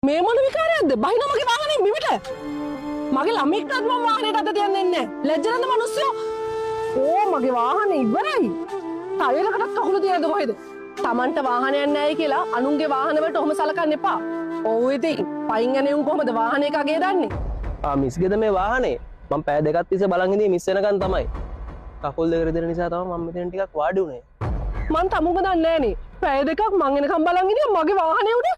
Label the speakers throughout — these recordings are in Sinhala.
Speaker 1: මේ මොන විකාරයක්ද? බහින මගේ වාහනේ මිමිට. මගේ ළමෙක්ටත් මම වාහනේට අත තියන්නේ නැහැ. ලැජ්ජ නැද්ද මිනිස්සු? ඕ මගේ වාහනේ ඉවරයි. ටයරකටත් කකුල තියනද කොහෙද? Tamanට වාහනයක් නැහැ කියලා අනුන්ගේ වාහන වලට ඔහොම සලකන්න එපා. ඔව් ඉතින් පයින් යන්නේ උන් කොහමද වාහනේ කගේ දන්නේ?
Speaker 2: මිස්ගෙද මේ වාහනේ මම පෑ දෙකක් තිස්සේ බලන් ඉඳී මිස් වෙනකන් තමයි. කකුල් දෙක රිදෙන නිසා තමයි මම මෙතන ටිකක් වාඩි වුනේ.
Speaker 1: මං තමුක දන්නේ නෑනේ. පැය දෙකක් මං එනකම් බලන් ඉඳියා මගේ වාහනේ උඩ.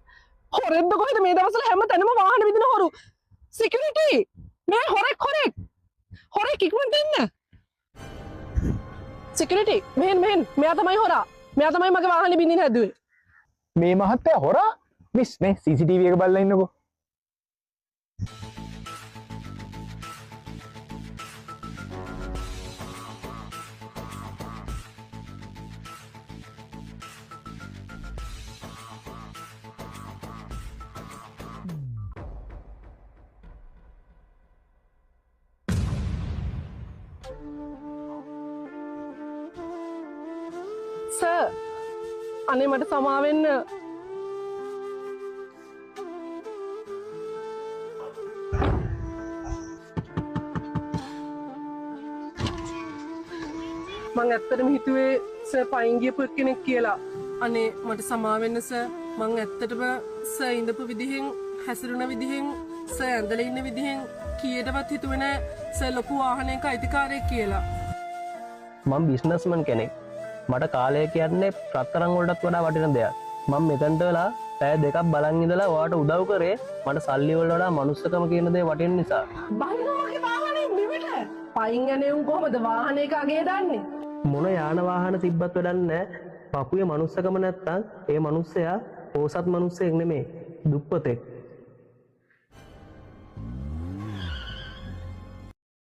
Speaker 1: හොරෙක්ද කොහෙද මේ දවස්වල හැම තැනම වාහන විදින හොරු. සිකියුරිටි මේ හොරෙක් ඉක්මනට එන්න. සිකියුරිටි මෙහෙන් මෙයා තමයි හොරා. මෙයා තමයි මගේ වාහනේ බින්දින්න හැදුවේ.
Speaker 3: මේ මහත්තයා හොරා මිස් මේ CCTV එක බලලා ඉන්නකෝ.
Speaker 1: සර් අනේ මට සමා වෙන්න. මං ඇත්තටම හිතුවේ සර් පයින් ගියපු කෙනෙක් කියලා. අනේ මට සමා වෙන්න සර්. මං ඇත්තටම සර් ඉඳපු විදිහෙන් හැසිරුණ විදිහෙන් සර් ඇඳලා ඉන්න විදිහෙන් කීයටවත් හිතුවේ නෑ සර් ලොකු වාහනයක අයිතිකාරයෙක් කියලා.
Speaker 2: මම බිස්නස්මන් කෙනෙක්. මට කාලය කියන්නේ රත්තරන් වලටත් වඩා වටින දෙයක්. මම මෙතනට වෙලා පැය දෙකක් බලන් ඉඳලා ඔයාට උදව් කරේ මට සල්ලි වලට වඩා මනුස්සකම කියන දේ වටින නිසා.
Speaker 1: බයිනෝගේ වාහනේ මිමිට. පයින් යන්නේ උන් කොහමද වාහනයක අගේ දන්නේ?
Speaker 2: මොන යාන වාහන තිබ්බත් වැඩක් නැහැ. පපුවේ මනුස්සකම නැත්තම් ඒ මනුස්සයා පෝසත් මනුස්සයෙක් නෙමෙයි දුප්පතෙක්.